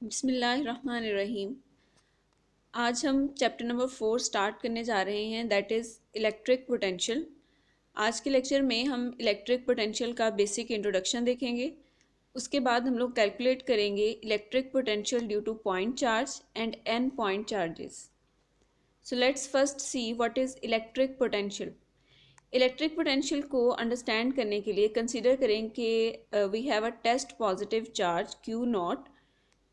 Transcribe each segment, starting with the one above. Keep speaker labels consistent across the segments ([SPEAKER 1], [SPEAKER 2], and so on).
[SPEAKER 1] बिस्मिल्लाहिर्रहमानिर्रहीम। आज हम चैप्टर नंबर 4 स्टार्ट करने जा रहे हैं, दैट इज़ इलेक्ट्रिक पोटेंशियल। आज के लेक्चर में हम इलेक्ट्रिक पोटेंशियल का बेसिक इंट्रोडक्शन देखेंगे। उसके बाद हम लोग कैलकुलेट करेंगे electric potential due to point charge and an point charges. So let's first see what is electric potential. Electric potential को अंडरस्टैंड करने के लिए कंसिडर करें कि we have a test positive charge Q nought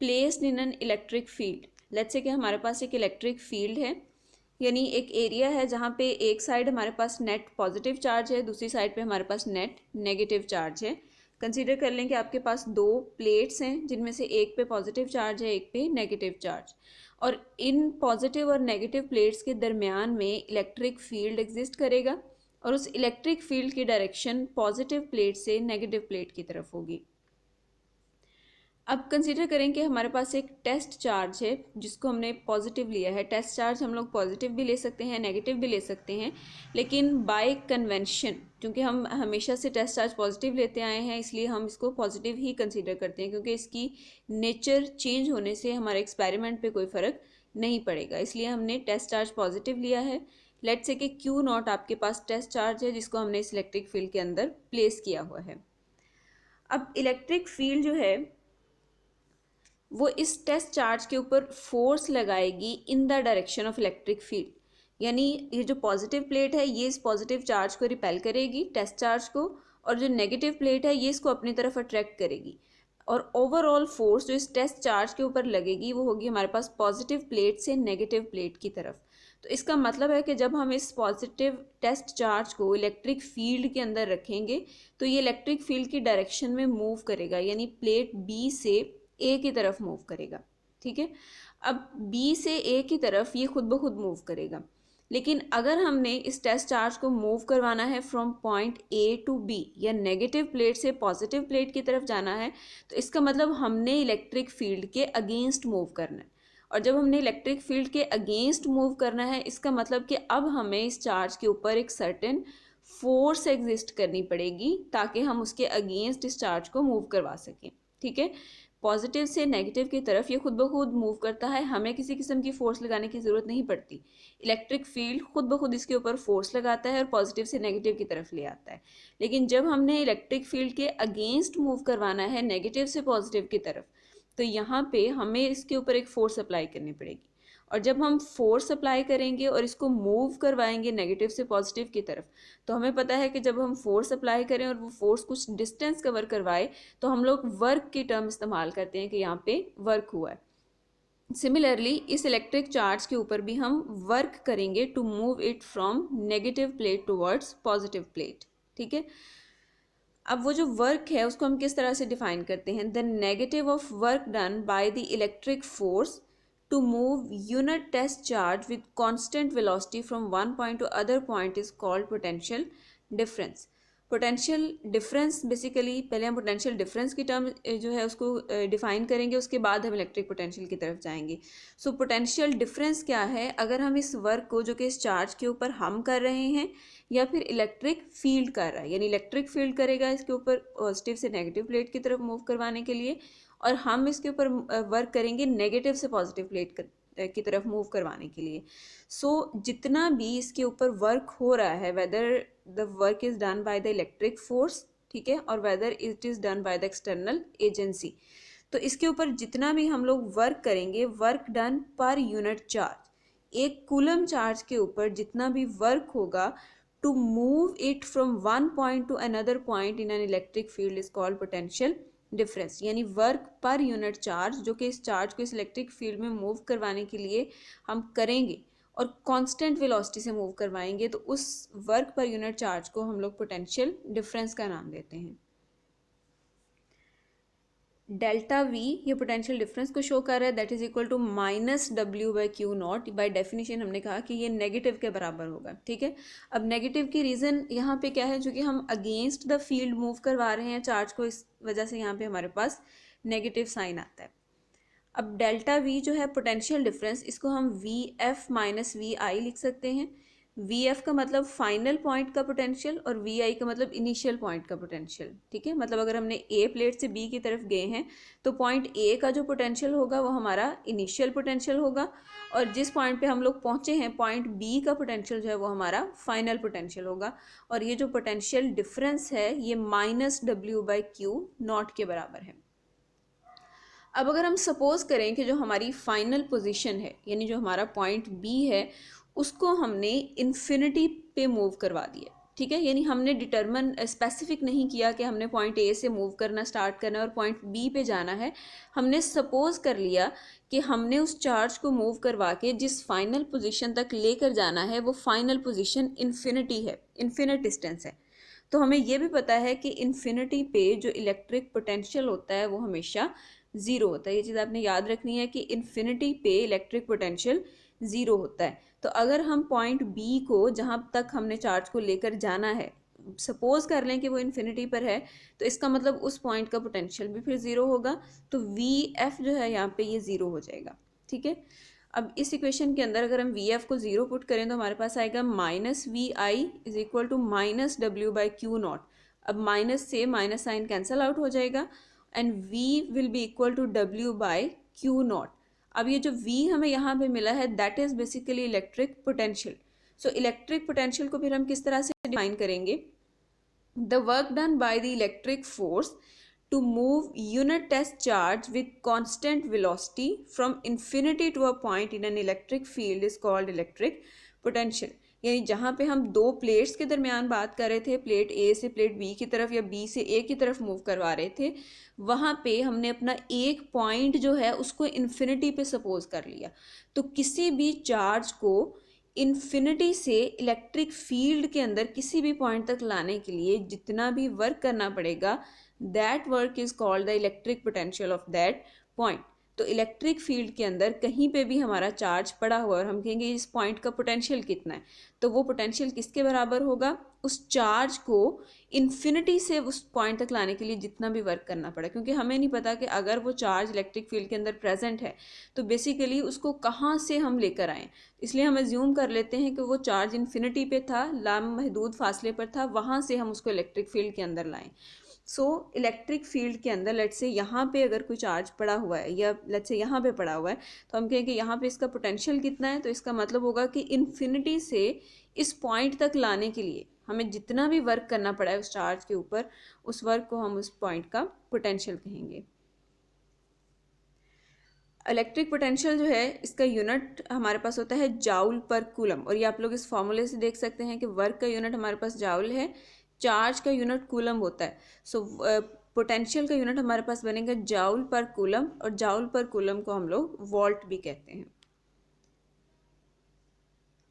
[SPEAKER 1] placed in an electric field. Let's say कि हमारे पास एक electric field है, यानी एक एरिया है जहाँ पे एक साइड हमारे पास नेट पॉजिटिव चार्ज है, दूसरी साइड पे हमारे पास नेट नेगेटिव चार्ज है। कंसीडर कर लें कि आपके पास दो प्लेट्स हैं जिनमें से एक पे पॉजिटिव चार्ज है, एक पे नेगेटिव चार्ज, और इन पॉजिटिव और नेगेटिव प्लेट्स के दरमियान में इलेक्ट्रिक फील्ड एग्जिस्ट करेगा और उस इलेक्ट्रिक फील्ड की डायरेक्शन पॉजिटिव प्लेट से नेगेटिव प्लेट की तरफ होगी। अब कंसीडर करें कि हमारे पास एक टेस्ट चार्ज है जिसको हमने पॉजिटिव लिया है। टेस्ट चार्ज हम लोग पॉजिटिव भी ले सकते हैं, नेगेटिव भी ले सकते हैं, लेकिन बाय कन्वेंशन क्योंकि हम हमेशा से टेस्ट चार्ज पॉजिटिव लेते आए हैं इसलिए हम इसको पॉजिटिव ही कंसीडर करते हैं, क्योंकि इसकी नेचर चेंज होने से हमारे एक्सपेरिमेंट पे कोई फ़र्क नहीं पड़ेगा, इसलिए हमने टेस्ट चार्ज पॉजिटिव लिया है। लेट्स से कि Q नॉट आपके पास टेस्ट चार्ज है जिसको हमने इस इलेक्ट्रिक फील्ड के अंदर प्लेस किया हुआ है। अब इलेक्ट्रिक फील्ड जो है वो इस टेस्ट चार्ज के ऊपर फोर्स लगाएगी in the direction of electric field, यानी ये जो पॉजिटिव प्लेट है ये इस पॉजिटिव चार्ज को रिपेल करेगी, टेस्ट चार्ज को, और जो नेगेटिव प्लेट है ये इसको अपनी तरफ अट्रैक्ट करेगी, और ओवरऑल फोर्स जो इस टेस्ट चार्ज के ऊपर लगेगी वो होगी हमारे पास पॉजिटिव प्लेट से नेगेटिव प्लेट की तरफ। तो इसका मतलब है कि जब हम इस पॉजिटिव टेस्ट चार्ज को इलेक्ट्रिक फील्ड के अंदर रखेंगे तो ये इलेक्ट्रिक फील्ड की डायरेक्शन में मूव करेगा, यानी प्लेट बी से ए की तरफ मूव करेगा। ठीक है, अब बी से ए की तरफ ये खुद ब खुद मूव करेगा, लेकिन अगर हमने इस टेस्ट चार्ज को मूव करवाना है from point A to B या नेगेटिव प्लेट से पॉजिटिव प्लेट की तरफ जाना है तो इसका मतलब हमने इलेक्ट्रिक फील्ड के अगेंस्ट मूव करना है, और जब हमने इलेक्ट्रिक फील्ड के अगेंस्ट मूव करना है इसका मतलब कि अब हमें इस चार्ज के ऊपर एक सर्टेन फोर्स एग्जिस्ट करनी पड़ेगी ताकि हम उसके अगेंस्ट इस चार्ज को मूव करवा सकें। ठीक है, पॉजिटिव से नेगेटिव की तरफ ये खुद ब खुद मूव करता है, हमें किसी किस्म की फोर्स लगाने की ज़रूरत नहीं पड़ती। इलेक्ट्रिक फील्ड खुद ब खुद इसके ऊपर फोर्स लगाता है और पॉजिटिव से नेगेटिव की तरफ ले आता है। लेकिन जब हमने इलेक्ट्रिक फील्ड के अगेंस्ट मूव करवाना है नेगेटिव से पॉजिटिव की तरफ तो यहाँ पे हमें इसके ऊपर एक फोर्स अप्लाई करनी पड़ेगी, और जब हम फोर्स अप्लाई करेंगे और इसको मूव करवाएंगे नेगेटिव से पॉजिटिव की तरफ तो हमें पता है कि जब हम फोर्स अप्लाई करें और वो फोर्स कुछ डिस्टेंस कवर करवाए तो हम लोग वर्क की टर्म इस्तेमाल करते हैं कि यहाँ पे वर्क हुआ है। सिमिलरली इस इलेक्ट्रिक चार्ज के ऊपर भी हम वर्क करेंगे to move it from negative plate towards positive plate. ठीक है, अब वो जो वर्क है उसको हम किस तरह से डिफाइन करते हैं, the negative of work done by the electric force to move unit test charge with constant velocity from one point to other point is called potential difference। Potential difference basically पहले हम potential difference की term जो है उसको define करेंगे, उसके बाद हम इलेक्ट्रिक पोटेंशियल की तरफ जाएंगे। सो पोटेंशियल डिफरेंस क्या है, अगर हम इस वर्क को जो कि इस चार्ज के ऊपर हम कर रहे हैं या फिर इलेक्ट्रिक फील्ड कर रहा है, यानी इलेक्ट्रिक फील्ड करेगा इसके ऊपर पॉजिटिव से नेगेटिव प्लेट की तरफ मूव करवाने के लिए, और हम इसके ऊपर वर्क करेंगे नेगेटिव से पॉजिटिव प्लेट की तरफ मूव करवाने के लिए। सो जितना भी इसके ऊपर वर्क हो रहा है, whether the work is done by the electric force, ठीक है, और whether it is done by the external agency, तो इसके ऊपर जितना भी हम लोग वर्क करेंगे, work done per unit charge, एक कूलम चार्ज के ऊपर जितना भी वर्क होगा to move it from one point to another point in an electric field is called potential difference, यानी वर्क पर यूनिट चार्ज जो कि इस चार्ज को इस इलेक्ट्रिक फील्ड में मूव करवाने के लिए हम करेंगे और कांस्टेंट वेलोसिटी से मूव करवाएंगे तो उस वर्क पर यूनिट चार्ज को हम लोग पोटेंशियल डिफरेंस का नाम देते हैं। डेल्टा वी ये पोटेंशियल डिफरेंस को शो कर रहा है, that is equal to -W/Q nought. By definition हमने कहा कि ये नेगेटिव के बराबर होगा। ठीक है, अब नेगेटिव की रीज़न यहाँ पे क्या है, जो कि हम अगेंस्ट द फील्ड मूव करवा रहे हैं चार्ज को, इस वजह से यहाँ पे हमारे पास नेगेटिव साइन आता है। अब डेल्टा वी जो है पोटेंशियल डिफरेंस, इसको हम VF - VI लिख सकते हैं। वी एफ का मतलब फाइनल पॉइंट का पोटेंशियल और वी आई का मतलब इनिशियल पॉइंट का पोटेंशियल, ठीक है। मतलब अगर हमने ए प्लेट से बी की तरफ गए हैं तो पॉइंट ए का जो पोटेंशियल होगा वो हमारा इनिशियल पोटेंशियल होगा, और जिस पॉइंट पे हम लोग पहुंचे हैं पॉइंट बी का पोटेंशियल जो है वो हमारा फाइनल पोटेंशियल होगा। और ये जो पोटेंशियल डिफरेंस है ये -W/Q0 के बराबर है। अब अगर हम सपोज करें कि जो हमारी फाइनल पोजीशन है यानी जो हमारा पॉइंट बी है उसको हमने इन्फिनिटी पे मूव करवा दिया, ठीक है। यानी हमने डिटरमन स्पेसिफिक नहीं किया कि हमने पॉइंट ए से मूव करना स्टार्ट करना है और पॉइंट बी पे जाना है। हमने सपोज कर लिया कि हमने उस चार्ज को मूव करवा के जिस फाइनल पोजीशन तक लेकर जाना है वो फाइनल पोजीशन इन्फिनिटी है, इन्फिनिट डिस्टेंस है। तो हमें यह भी पता है कि इन्फिनिटी पे जो इलेक्ट्रिक पोटेंशियल होता है वो हमेशा ज़ीरो होता है। ये चीज़ आपने याद रखनी है कि इन्फिनिटी पे इलेक्ट्रिक पोटेंशियल ज़ीरो होता है। तो अगर हम पॉइंट बी को जहाँ तक हमने चार्ज को लेकर जाना है सपोज कर लें कि वो इन्फिनिटी पर है, तो इसका मतलब उस पॉइंट का पोटेंशियल भी फिर ज़ीरो होगा। तो वी एफ जो है यहाँ पे ये ज़ीरो हो जाएगा, ठीक है। अब इस इक्वेशन के अंदर अगर हम वी एफ को ज़ीरो पुट करें तो हमारे पास आएगा -VI = -W/Q0। अब माइनस से माइनस साइन कैंसल आउट हो जाएगा and V will be equal to W/Q0। अब ये जो V हमें यहाँ पे मिला है that is basically electric potential. So electric potential को फिर हम किस तरह से डिफाइन करेंगे? The work done by the electric force to move unit test charge with constant velocity from infinity to a point in an electric field is called electric potential। यानी जहाँ पे हम दो प्लेट्स के दरमियान बात कर रहे थे, प्लेट ए से प्लेट बी की तरफ या बी से ए की तरफ मूव करवा रहे थे, वहाँ पे हमने अपना एक पॉइंट जो है उसको इन्फिनिटी पे सपोज कर लिया। तो किसी भी चार्ज को इन्फिनिटी से इलेक्ट्रिक फील्ड के अंदर किसी भी पॉइंट तक लाने के लिए जितना भी वर्क करना पड़ेगा that work is called the electric potential of that point। तो इलेक्ट्रिक फील्ड के अंदर कहीं पे भी हमारा चार्ज पड़ा हुआ और हम कहेंगे इस पॉइंट का पोटेंशियल कितना है, तो वो पोटेंशियल किसके बराबर होगा? उस चार्ज को इन्फिनिटी से उस पॉइंट तक लाने के लिए जितना भी वर्क करना पड़ा। क्योंकि हमें नहीं पता कि अगर वो चार्ज इलेक्ट्रिक फील्ड के अंदर प्रेजेंट है तो बेसिकली उसको कहाँ से हम लेकर आएँ, इसलिए हम एज्यूम कर लेते हैं कि वो चार्ज इन्फिनिटी पे था, लामहदूद फासले पर था, वहाँ से हम उसको इलेक्ट्रिक फील्ड के अंदर लाएँ। सो इलेक्ट्रिक फील्ड के अंदर लेट्स से यहाँ पे अगर कोई चार्ज पड़ा हुआ है या लेट्स से यहाँ पे पड़ा हुआ है तो हम कहें कि यहाँ पे इसका पोटेंशियल कितना है, तो इसका मतलब होगा कि इन्फिनिटी से इस पॉइंट तक लाने के लिए हमें जितना भी वर्क करना पड़ा है उस चार्ज के ऊपर, उस वर्क को हम उस पॉइंट का पोटेंशियल कहेंगे। इलेक्ट्रिक पोटेंशियल जो है इसका यूनिट हमारे पास होता है जाउल पर कूलम, और ये आप लोग इस फॉर्मूले से देख सकते हैं कि वर्क का यूनिट हमारे पास जाउल है, चार्ज का यूनिट कूलम होता है। सो पोटेंशियल का यूनिट हमारे पास बनेगा जाउल पर कूलम, और जाउल पर कूलम को हम लोग वोल्ट भी कहते हैं।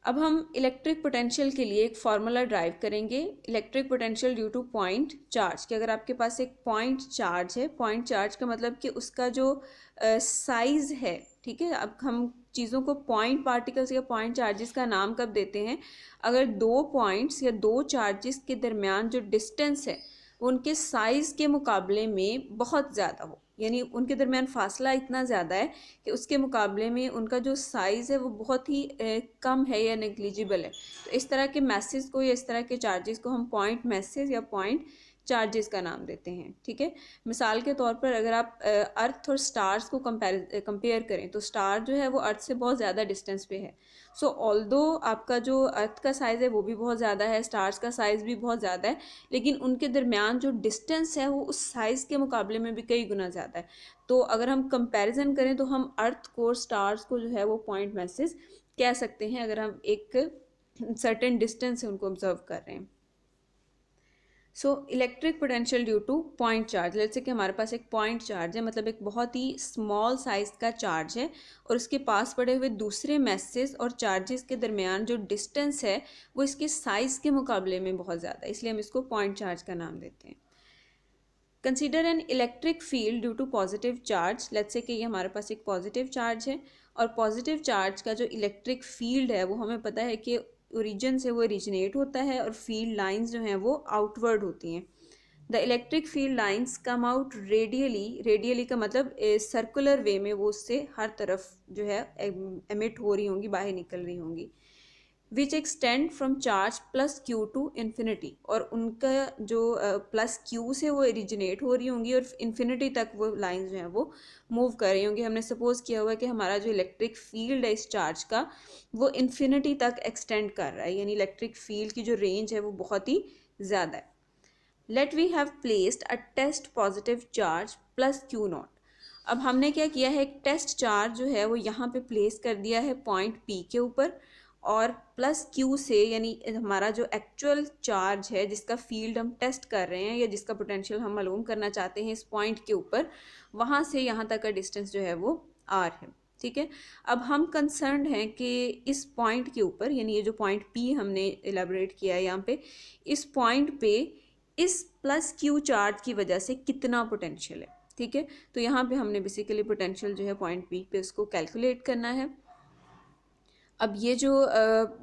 [SPEAKER 1] अब हम इलेक्ट्रिक पोटेंशियल के लिए एक फार्मूला ड्राइव करेंगे, electric potential due to point charge. कि अगर आपके पास एक पॉइंट चार्ज है, पॉइंट चार्ज का मतलब कि उसका जो साइज़ है, ठीक है। अब हम चीज़ों को पॉइंट पार्टिकल्स या पॉइंट चार्जेस का नाम कब देते हैं? अगर दो पॉइंट्स या दो चार्जेस के दरमियान जो डिस्टेंस है उनके साइज़ के मुकाबले में बहुत ज़्यादा हो, यानी उनके दरमियान फासला इतना ज़्यादा है कि उसके मुकाबले में उनका जो साइज़ है वो बहुत ही कम है या नेग्लिजिबल है। तो इस तरह के मैसेज को या इस तरह के चार्जेस को हम पॉइंट मैसेज या पॉइंट चार्जेस का नाम देते हैं, ठीक है। मिसाल के तौर पर अगर आप अर्थ और स्टार्स को कंपेयर करें तो स्टार जो है वो अर्थ से बहुत ज़्यादा डिस्टेंस पे है। सो ऑल्दो आपका जो अर्थ का साइज़ है वो भी बहुत ज़्यादा है, स्टार्स का साइज़ भी बहुत ज़्यादा है, लेकिन उनके दरमियान जो डिस्टेंस है वो उस साइज़ के मुकाबले में भी कई गुना ज़्यादा है। तो अगर हम कंपैरिजन करें तो हम अर्थ को, स्टार्स को जो है वो पॉइंट मैसेज कह सकते हैं अगर हम एक सर्टेन डिस्टेंस से उनको ऑब्जर्व कर रहे हैं। So electric potential due to point charge, let's say कि हमारे पास एक पॉइंट चार्ज है, मतलब एक बहुत ही स्मॉल साइज़ का चार्ज है और उसके पास पड़े हुए दूसरे मैसेज और चार्जेस के दरमियान जो डिस्टेंस है वो इसके साइज़ के मुकाबले में बहुत ज़्यादा है, इसलिए हम इसको पॉइंट चार्ज का नाम देते हैं। Consider an electric field due to positive charge, let's say कि ये हमारे पास एक पॉजिटिव चार्ज है और पॉजिटिव चार्ज का जो इलेक्ट्रिक फील्ड है वो हमें पता है कि ओरिजिन से वो ओरिजिनेट होता है और फील्ड लाइंस जो हैं वो आउटवर्ड होती हैं। The electric field lines come out radially, radially का मतलब सर्कुलर वे में वो उससे हर तरफ जो है एमिट हो रही होंगी, बाहर निकल रही होंगी। Which extend from charge plus Q to infinity, और उनका जो प्लस क्यू से वो ओरिजिनेट हो रही होंगी और इन्फिनिटी तक वो लाइन जो है वो मूव कर रही होंगी। हमने सपोज किया हुआ है कि हमारा जो इलेक्ट्रिक फील्ड है इस चार्ज का वो इन्फिनिटी तक एक्सटेंड कर रहा है, यानी इलेक्ट्रिक फील्ड की जो रेंज है वो बहुत ही ज़्यादा है। Let we have placed a test positive charge plus Q nought. अब हमने क्या किया है, एक टेस्ट चार्ज जो है वो यहाँ पे प्लेस कर दिया है पॉइंट पी के ऊपर, और प्लस क्यू से यानी हमारा जो एक्चुअल चार्ज है जिसका फील्ड हम टेस्ट कर रहे हैं या जिसका पोटेंशियल हम मालूम करना चाहते हैं इस पॉइंट के ऊपर, वहाँ से यहाँ तक का डिस्टेंस जो है वो आर है। ठीक है, अब हम कंसर्न्ड हैं कि इस पॉइंट के ऊपर, यानी ये जो पॉइंट पी हमने एलेबोरेट किया है यहाँ पे, इस पॉइंट पे इस प्लस क्यू चार्ज की वजह से कितना पोटेंशियल है। ठीक है, तो यहाँ पे हमने बेसिकली पोटेंशियल जो है पॉइंट पी पे उसको कैलकुलेट करना है। अब ये जो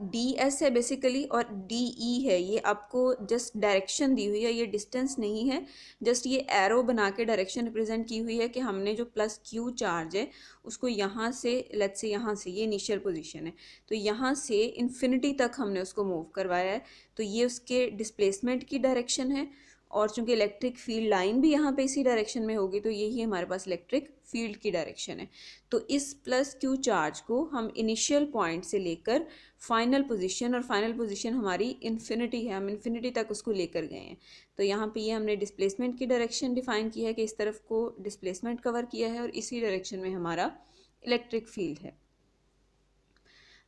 [SPEAKER 1] डी एस है बेसिकली और डी ई है, ये आपको जस्ट डायरेक्शन दी हुई है, ये डिस्टेंस नहीं है, जस्ट ये एरो बना के डायरेक्शन रिप्रेजेंट की हुई है कि हमने जो प्लस क्यू चार्ज है उसको यहाँ से, लेट्स से यहाँ से, ये इनिशियल पोजीशन है, तो यहाँ से इन्फिनिटी तक हमने उसको मूव करवाया है, तो ये उसके डिस्प्लेसमेंट की डायरेक्शन है। और चूंकि इलेक्ट्रिक फील्ड लाइन भी यहाँ पे इसी डायरेक्शन में होगी तो यही हमारे पास इलेक्ट्रिक फील्ड की डायरेक्शन है। तो इस प्लस क्यू चार्ज को हम इनिशियल पॉइंट से लेकर फाइनल पोजीशन, और फाइनल पोजीशन हमारी इन्फिनिटी है, हम इन्फिनिटी तक उसको लेकर गए हैं। तो यहाँ पे ये हमने डिस्प्लेसमेंट की डायरेक्शन डिफाइन की है कि इस तरफ को डिस्प्लेसमेंट कवर किया है और इसी डायरेक्शन में हमारा इलेक्ट्रिक फील्ड है।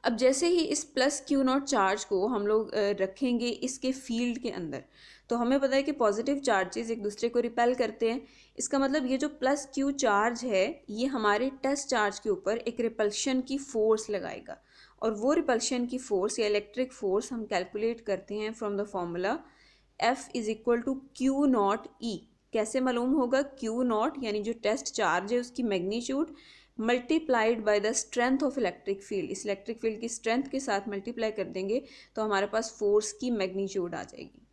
[SPEAKER 1] अब जैसे ही इस प्लस क्यू नॉट चार्ज को हम लोग रखेंगे इसके फील्ड के अंदर, तो हमें पता है कि पॉजिटिव चार्जेस एक दूसरे को रिपेल करते हैं। इसका मतलब ये जो प्लस क्यू चार्ज है ये हमारे टेस्ट चार्ज के ऊपर एक रिपल्शन की फोर्स लगाएगा, और वो रिपल्शन की फोर्स या इलेक्ट्रिक फोर्स हम कैलकुलेट करते हैं from the formula F is equal to Q naught E. कैसे मालूम होगा, क्यू नॉट यानी जो टेस्ट चार्ज है उसकी magnitude multiplied by the strength of electric field, इस इलेक्ट्रिक फील्ड की स्ट्रेंथ के साथ मल्टीप्लाई कर देंगे तो हमारे पास फोर्स की मैग्नीट्यूड आ जाएगी।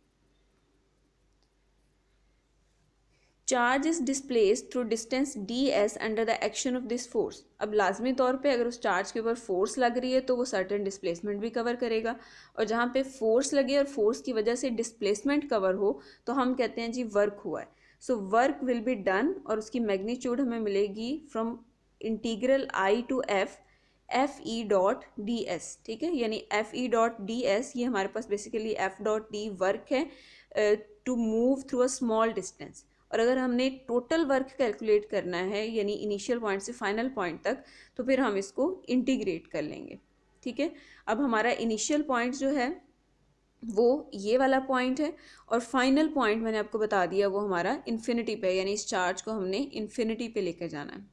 [SPEAKER 1] Charge is displaced through distance D S under the action of this force. अब लाजमी तौर पे अगर उस चार्ज के ऊपर फोर्स लग रही है तो वो सर्टेन डिस्प्लेसमेंट भी कवर करेगा, और जहाँ पे फोर्स लगे और फोर्स की वजह से डिस्प्लेसमेंट कवर हो तो हम कहते हैं जी वर्क हुआ है। So work will be done, और उसकी मैग्नीट्यूड हमें मिलेगी from integral I to F E dot D S. ठीक है, यानी F E dot D S ये हमारे पास basically F dot D work है to move through a small distance. और अगर हमने टोटल वर्क कैलकुलेट करना है यानी इनिशियल पॉइंट से फाइनल पॉइंट तक, तो फिर हम इसको इंटीग्रेट कर लेंगे। ठीक है, अब हमारा इनिशियल पॉइंट जो है वो ये वाला पॉइंट है, और फाइनल पॉइंट मैंने आपको बता दिया वो हमारा इन्फिनिटी पे, यानी इस चार्ज को हमने इन्फिनिटी पे लेकर जाना है।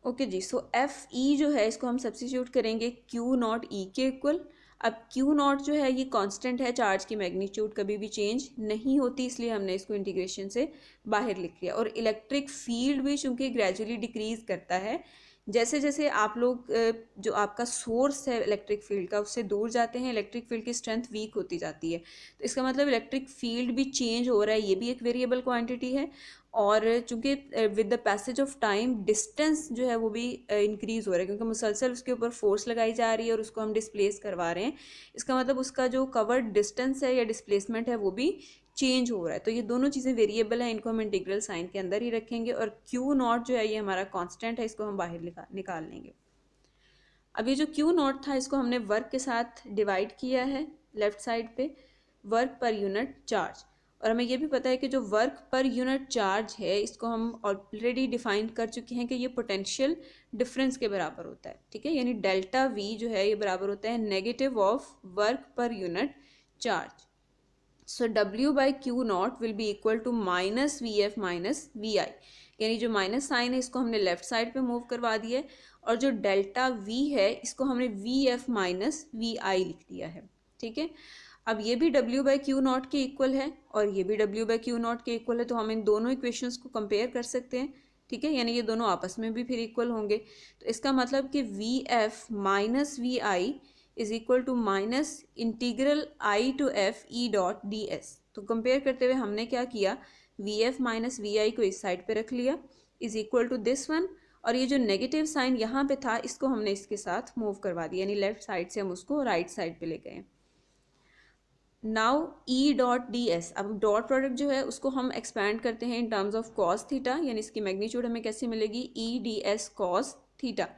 [SPEAKER 1] ओके जी, सो एफ ई जो है इसको हम सब्स्टिट्यूट करेंगे क्यू नॉट ई के इक्वल। अब क्यू नॉट जो है ये कांस्टेंट है, चार्ज की मैग्नीट्यूड कभी भी चेंज नहीं होती, इसलिए हमने इसको इंटीग्रेशन से बाहर लिख लिया। और इलेक्ट्रिक फील्ड भी चूंकि ग्रेजुअली डिक्रीज करता है, जैसे जैसे आप लोग जो आपका सोर्स है इलेक्ट्रिक फील्ड का उससे दूर जाते हैं, इलेक्ट्रिक फील्ड की स्ट्रेंथ वीक होती जाती है। तो इसका मतलब इलेक्ट्रिक फील्ड भी चेंज हो रहा है, ये भी एक वेरिएबल क्वांटिटी है। और चूंकि with the passage of time distance जो है वो भी इंक्रीज़ हो रहा है, क्योंकि मुसलसल उसके ऊपर फोर्स लगाई जा रही है और उसको हम डिस्प्लेस करवा रहे हैं। इसका मतलब उसका जो कवर्ड डिस्टेंस है या डिस्प्लेसमेंट है वो भी चेंज हो रहा है। तो ये दोनों चीज़ें वेरिएबल हैं, इनको हम इंटीग्रल साइन के अंदर ही रखेंगे, और क्यू नॉट जो है ये हमारा कांस्टेंट है, इसको हम बाहर निकाल लेंगे। अब ये जो क्यू नॉट था इसको हमने वर्क के साथ डिवाइड किया है लेफ्ट साइड पे, वर्क पर यूनिट चार्ज। और हमें ये भी पता है कि जो वर्क पर यूनिट चार्ज है इसको हम ऑलरेडी डिफाइन कर चुके हैं कि ये पोटेंशियल डिफरेंस के बराबर होता है। ठीक है, यानी डेल्टा वी जो है ये बराबर होता है negative of work per unit charge. So W by Q naught will be equal to minus V F minus V I, यानी जो माइनस साइन है इसको हमने लेफ्ट साइड पे मूव करवा दिया है, और जो डेल्टा V है इसको हमने वी एफ माइनस वी आई लिख दिया है। ठीक है, अब ये भी W बाई क्यू नॉट के इक्वल है और ये भी W बाई क्यू नॉट के इक्वल है, तो हम इन दोनों इक्वेशंस को कंपेयर कर सकते हैं। ठीक है, यानी ये दोनों आपस में भी फिर इक्वल होंगे। तो इसका मतलब कि V F minus V I is equal to minus integral I to F E dot D S. तो कंपेयर करते हुए हमने क्या किया, V F minus V I को इस साइड पे रख लिया is equal to this one, और ये जो नेगेटिव साइन यहाँ पे था इसको हमने इसके साथ मूव करवा दिया, यानी लेफ्ट साइड से हम उसको राइट साइड पे ले गए। नाउ ई डॉट डी एस, अब डॉट प्रोडक्ट जो है उसको हम एक्सपैंड करते हैं in terms of cos theta, यानी इसकी मैग्नीट्यूड हमें कैसे मिलेगी, E D S cos theta.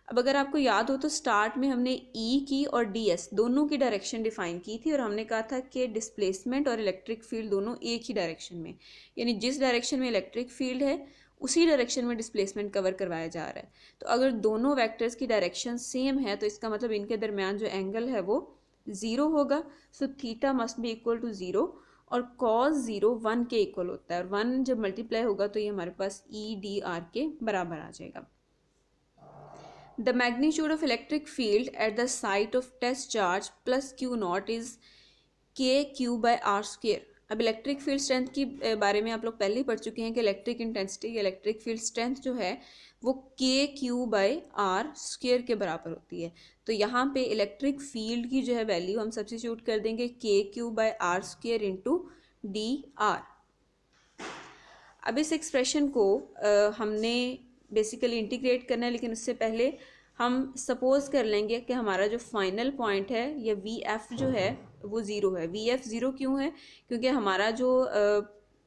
[SPEAKER 1] अब अगर आपको याद हो तो स्टार्ट में हमने ई की और डी एस दोनों की डायरेक्शन डिफाइन की थी और हमने कहा था कि डिस्प्लेसमेंट और इलेक्ट्रिक फील्ड दोनों एक ही डायरेक्शन में, यानी जिस डायरेक्शन में इलेक्ट्रिक फील्ड है उसी डायरेक्शन में डिस्प्लेसमेंट कवर करवाया जा रहा है। तो अगर दोनों वेक्टर्स की डायरेक्शन सेम है तो इसका मतलब इनके दरमियान जो एंगल है वो ज़ीरो होगा। So theta must be equal to zero और कॉस ज़ीरो 1 के इक्वल होता है और 1 जब मल्टीप्लाई होगा तो ये हमारे पास ई डी आर के बराबर आ जाएगा। The magnitude of electric field at the site of test charge plus Q nought is K Q by R square. अब इलेक्ट्रिक फील्ड स्ट्रेंथ की बारे में आप लोग पहले ही पढ़ चुके हैं कि electric intensity, electric field strength जो है वो के क्यू बाय आर स्क्वेयर के बराबर होती है। तो यहाँ पे इलेक्ट्रिक फील्ड की जो है वैल्यू हम सब्स्टिट्यूट कर देंगे K Q by R square into D R. अब इस एक्सप्रेशन को हमने बेसिकली इंटीग्रेट करना है, लेकिन उससे पहले हम सपोज कर लेंगे कि हमारा जो फाइनल पॉइंट है या वी एफ जो है वो ज़ीरो है। वी एफ ज़ीरो क्यों है, क्योंकि हमारा जो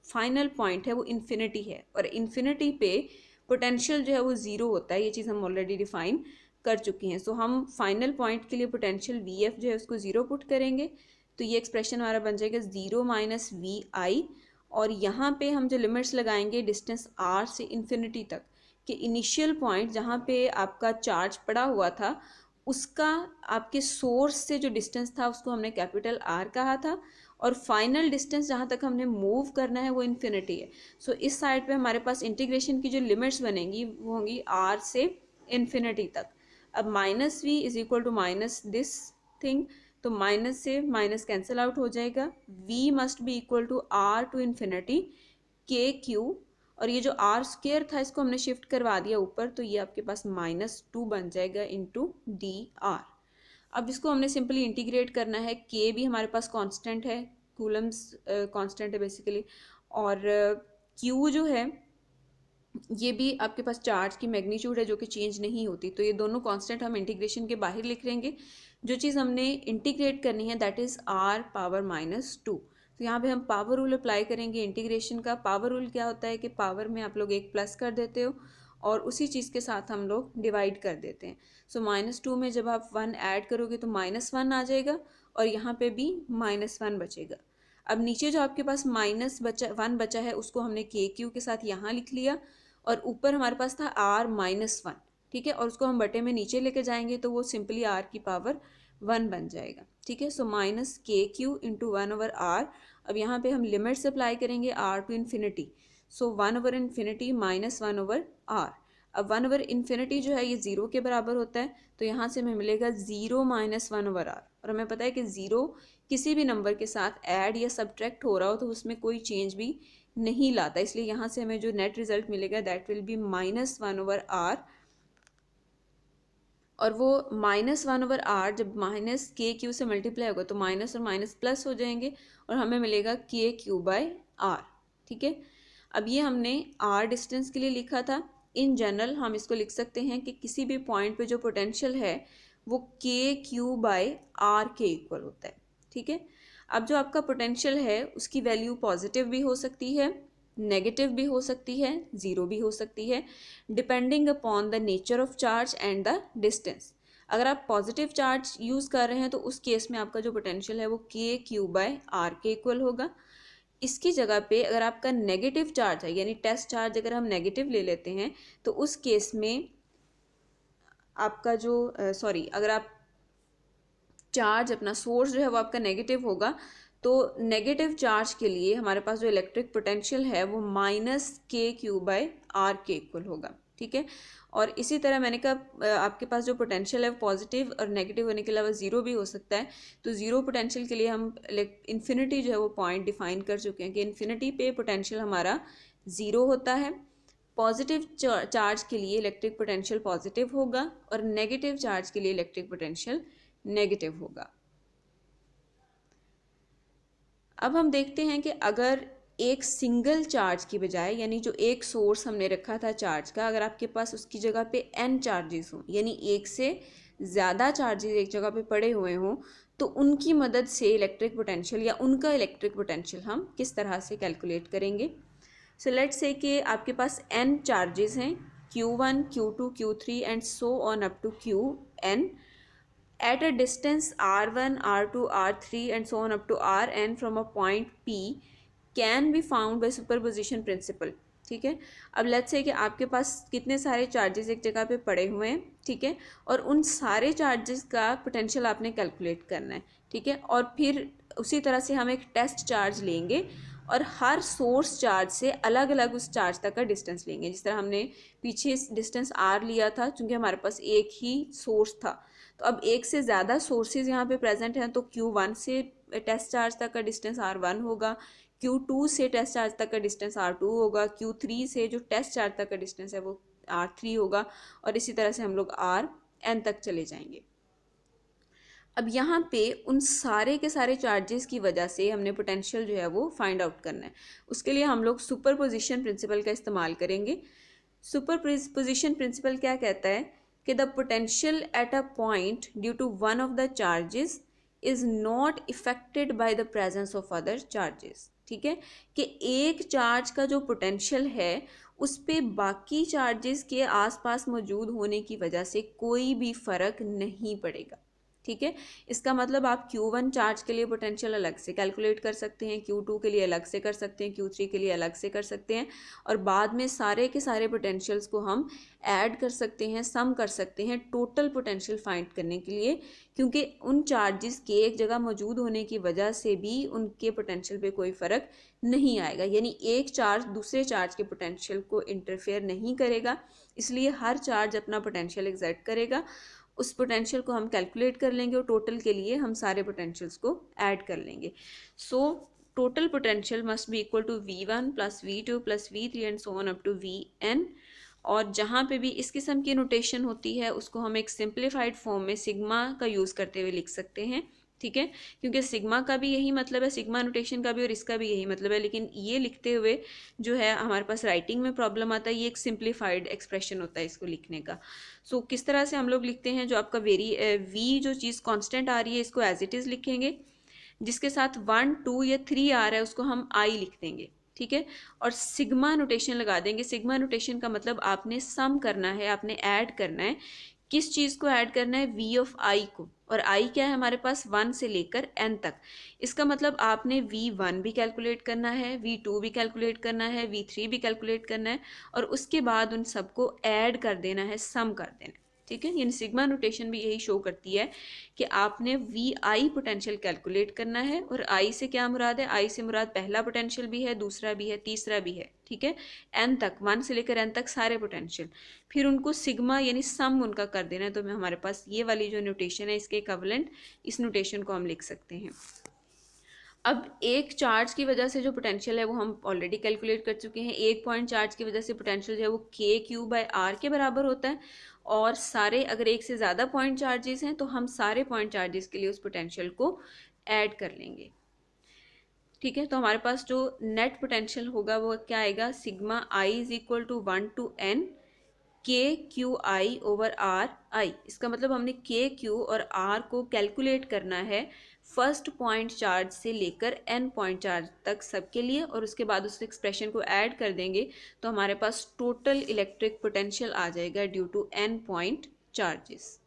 [SPEAKER 1] फाइनल पॉइंट है वो इन्फिनिटी है और इन्फिनिटी पे पोटेंशियल जो है वो ज़ीरो होता है। ये चीज़ हम ऑलरेडी डिफाइन कर चुके हैं। सो हम फाइनल पॉइंट के लिए पोटेंशियल वी एफ जो है उसको ज़ीरो पुट करेंगे तो ये एक्सप्रेशन हमारा बन जाएगा ज़ीरो माइनस वी आई। और यहाँ पे हम जो लिमिट्स लगाएंगे डिस्टेंस आर से इन्फिनिटी तक, कि इनिशियल पॉइंट जहाँ पे आपका चार्ज पड़ा हुआ था उसका आपके सोर्स से जो डिस्टेंस था उसको हमने कैपिटल आर कहा था और फाइनल डिस्टेंस जहाँ तक हमने मूव करना है वो इन्फिनिटी है। सो इस साइड पे हमारे पास इंटीग्रेशन की जो लिमिट्स बनेंगी वो होंगी आर से इन्फिनिटी तक। अब minus V is equal to minus this thing, तो माइनस से माइनस कैंसिल आउट हो जाएगा। v must be equal to R to infinity K Q, और ये जो आर स्क्वेयर था इसको हमने शिफ्ट करवा दिया ऊपर तो ये आपके पास -2 बन जाएगा इंटू डी आर। अब इसको हमने सिंपली इंटीग्रेट करना है। के भी हमारे पास कांस्टेंट है, कूलम्स कांस्टेंट है बेसिकली, और क्यू जो है ये भी आपके पास चार्ज की मैग्नीट्यूड है जो कि चेंज नहीं होती। तो ये दोनों कांस्टेंट हम इंटीग्रेशन के बाहर लिख लेंगे। जो चीज़ हमने इंटीग्रेट करनी है दैट इज़ आर पावर -2। तो यहाँ पे हम पावर रूल अप्लाई करेंगे इंटीग्रेशन का। पावर रूल क्या होता है कि पावर में आप लोग एक प्लस कर देते हो और उसी चीज़ के साथ हम लोग डिवाइड कर देते हैं। सो -2 में जब आप 1 ऐड करोगे तो -1 आ जाएगा और यहाँ पे भी -1 बचेगा। अब नीचे जो आपके पास -1 बचा है उसको हमने के क्यू के साथ यहाँ लिख लिया और ऊपर हमारे पास था r-1, ठीक है, और उसको हम बटे में नीचे लेके जाएंगे तो वो सिंपली r की पावर 1 बन जाएगा, ठीक है। So minus K Q into 1/r। अब यहाँ पे हम लिमिट्स अप्लाई करेंगे r to infinity. So 1/∞ minus 1/r। अब 1/∞ जो है ये 0 के बराबर होता है तो यहाँ से हमें मिलेगा 0 माइनस 1/r। और हमें पता है कि 0 किसी भी नंबर के साथ ऐड या सब्ट्रैक्ट हो रहा हो तो उसमें कोई चेंज भी नहीं लाता, इसलिए यहाँ से हमें जो नेट रिजल्ट मिलेगा दैट विल बी -1/r। और वो -1/r जब माइनस के क्यू से मल्टीप्लाई होगा तो माइनस और माइनस प्लस हो जाएंगे और हमें मिलेगा के क्यू बाय आर, ठीक है। अब ये हमने r डिस्टेंस के लिए लिखा था। इन जनरल हम इसको लिख सकते हैं कि किसी भी पॉइंट पे जो पोटेंशियल है वो के क्यू बाय आर के इक्वल होता है, ठीक है। अब जो आपका पोटेंशियल है उसकी वैल्यू पॉजिटिव भी हो सकती है, नेगेटिव भी हो सकती है, ज़ीरो भी हो सकती है, depending upon the nature of charge and the distance. अगर आप पॉजिटिव चार्ज यूज़ कर रहे हैं तो उस केस में आपका जो पोटेंशियल है वो के क्यू बाय आर के इक्वल होगा। इसकी जगह पे अगर आपका नेगेटिव चार्ज है, यानी टेस्ट चार्ज अगर हम नेगेटिव ले लेते हैं तो उस केस में आपका जो अगर आप चार्ज अपना सोर्स जो है वो आपका नेगेटिव होगा तो नेगेटिव चार्ज के लिए हमारे पास जो इलेक्ट्रिक पोटेंशियल है वो -k⁴ बाय r के इक्वल होगा, ठीक है। और इसी तरह मैंने कहा आपके पास जो पोटेंशियल है वो पॉजिटिव और नेगेटिव होने के अलावा ज़ीरो भी हो सकता है। तो ज़ीरो पोटेंशियल के लिए हम इन्फिनिटी जो है वो पॉइंट डिफाइन कर चुके हैं कि इन्फिनिटी पे पोटेंशियल हमारा ज़ीरो होता है। पॉजिटिव चार्ज के लिए इलेक्ट्रिक पोटेंशियल पॉजिटिव होगा और नेगेटिव चार्ज के लिए इलेक्ट्रिक पोटेंशियल नेगेटिव होगा। अब हम देखते हैं कि अगर एक सिंगल चार्ज की बजाय, यानी जो एक सोर्स हमने रखा था चार्ज का, अगर आपके पास उसकी जगह पे n चार्जेस हों, यानी एक से ज़्यादा चार्जेस एक जगह पे पड़े हुए हों, तो उनकी मदद से इलेक्ट्रिक पोटेंशियल या उनका इलेक्ट्रिक पोटेंशियल हम किस तरह से कैलकुलेट करेंगे। सो लेट्स से कि आपके पास n चार्जेस हैं, Q1, Q2, Q3 and so on up to Qn at a distance r1, r2, r3 and so on up to rn from a point P can be found by superposition principle। ठीक है, अब let's say कि आपके पास कितने सारे charges एक जगह पे पड़े हुए हैं, ठीक है, और उन सारे चार्जेस का पोटेंशियल आपने कैलकुलेट करना है, ठीक है, और फिर उसी तरह से हम एक टेस्ट चार्ज लेंगे और हर सोर्स चार्ज से अलग अलग उस चार्ज तक का डिस्टेंस लेंगे। जिस तरह हमने पीछे डिस्टेंस r लिया था, क्योंकि हमारे पास एक ही सोर्स था, तो अब एक से ज़्यादा सोर्सेज यहाँ पे प्रेजेंट हैं, तो Q1 से टेस्ट चार्ज तक का डिस्टेंस R1 होगा, Q2 से टेस्ट चार्ज तक का डिस्टेंस R2 होगा, Q3 से जो टेस्ट चार्ज तक का डिस्टेंस है वो R3 होगा, और इसी तरह से हम लोग Rn तक चले जाएंगे। अब यहाँ पे उन सारे के सारे चार्जेस की वजह से हमने पोटेंशियल जो है वो फाइंड आउट करना है। उसके लिए हम लोग सुपरपोजिशन प्रिंसिपल का इस्तेमाल करेंगे। सुपरपोजिशन प्रिंसिपल क्या कहता है कि the potential at a point due to one of the charges is not affected by the presence of other charges. ठीक है, कि एक चार्ज का जो पोटेंशियल है उस पे बाकी चार्जेस के आसपास मौजूद होने की वजह से कोई भी फ़र्क नहीं पड़ेगा। ठीक है, इसका मतलब आप Q1 चार्ज के लिए पोटेंशियल अलग से कैलकुलेट कर सकते हैं, Q2 के लिए अलग से कर सकते हैं, Q3 के लिए अलग से कर सकते हैं, और बाद में सारे के सारे पोटेंशियल्स को हम ऐड कर सकते हैं, सम कर सकते हैं टोटल पोटेंशियल फाइंड करने के लिए, क्योंकि उन चार्जेस के एक जगह मौजूद होने की वजह से भी उनके पोटेंशियल पे कोई फ़र्क नहीं आएगा। यानी एक चार्ज दूसरे चार्ज के पोटेंशियल को इंटरफेयर नहीं करेगा, इसलिए हर चार्ज अपना पोटेंशियल एग्जर्ट करेगा, उस पोटेंशियल को हम कैलकुलेट कर लेंगे और टोटल के लिए हम सारे पोटेंशियल्स को ऐड कर लेंगे। So total potential must be equal to V1 plus V2 plus V3 and so on up to Vn। और जहाँ पे भी इस किस्म की नोटेशन होती है उसको हम एक सिंप्लीफाइड फॉर्म में सिग्मा का यूज़ करते हुए लिख सकते हैं। ठीक है, क्योंकि सिग्मा का भी यही मतलब है, सिग्मा नोटेशन का भी और इसका भी यही मतलब है, लेकिन ये लिखते हुए जो है हमारे पास राइटिंग में प्रॉब्लम आता है। ये एक सिंप्लीफाइड एक्सप्रेशन होता है इसको लिखने का। सो किस तरह से हम लोग लिखते हैं, जो आपका वी जो चीज़ कांस्टेंट आ रही है इसको एज इट इज़ लिखेंगे, जिसके साथ 1, 2 या 3 आ रहा है उसको हम आई लिख देंगे। ठीक है, और सिग्मा नोटेशन लगा देंगे। सिग्मा नोटेशन का मतलब आपने सम करना है, आपने ऐड करना है। किस चीज़ को ऐड करना है? V ऑफ I को, और I क्या है हमारे पास 1 से लेकर n तक। इसका मतलब आपने V1 भी कैलकुलेट करना है, V2 भी कैलकुलेट करना है, V3 भी कैलकुलेट करना है, और उसके बाद उन सबको ऐड कर देना है, सम कर देना है। ठीक है, यानी सिग्मा नोटेशन भी यही शो करती है कि आपने VI पोटेंशियल कैलकुलेट करना है, और I से क्या मुराद है? I से मुराद पहला पोटेंशियल भी है, दूसरा भी है, तीसरा भी है। ठीक है, n तक, 1 से लेकर n तक सारे पोटेंशियल, फिर उनको सिग्मा यानी सम उनका कर देना है। तो हमारे पास ये वाली जो नोटेशन है इसके इक्विवेलेंट इस नोटेशन को हम लिख सकते हैं। अब एक चार्ज की वजह से जो पोटेंशियल है वो हम ऑलरेडी कैलकुलेट कर चुके हैं। एक पॉइंट चार्ज की वजह से पोटेंशियल जो है वो KQ/R के बराबर होता है, और सारे अगर एक से ज़्यादा पॉइंट चार्जेस हैं तो हम सारे पॉइंट चार्जेस के लिए उस पोटेंशियल को ऐड कर लेंगे। ठीक है, तो हमारे पास जो नेट पोटेंशियल होगा वो क्या आएगा? Sigma I is equal to 1 to n KQI/RI। इसका मतलब हमने KQ और R को कैलकुलेट करना है फर्स्ट पॉइंट चार्ज से लेकर n पॉइंट चार्ज तक सबके लिए, और उसके बाद उस एक्सप्रेशन को ऐड कर देंगे तो हमारे पास टोटल इलेक्ट्रिक पोटेंशियल आ जाएगा due to n point charges.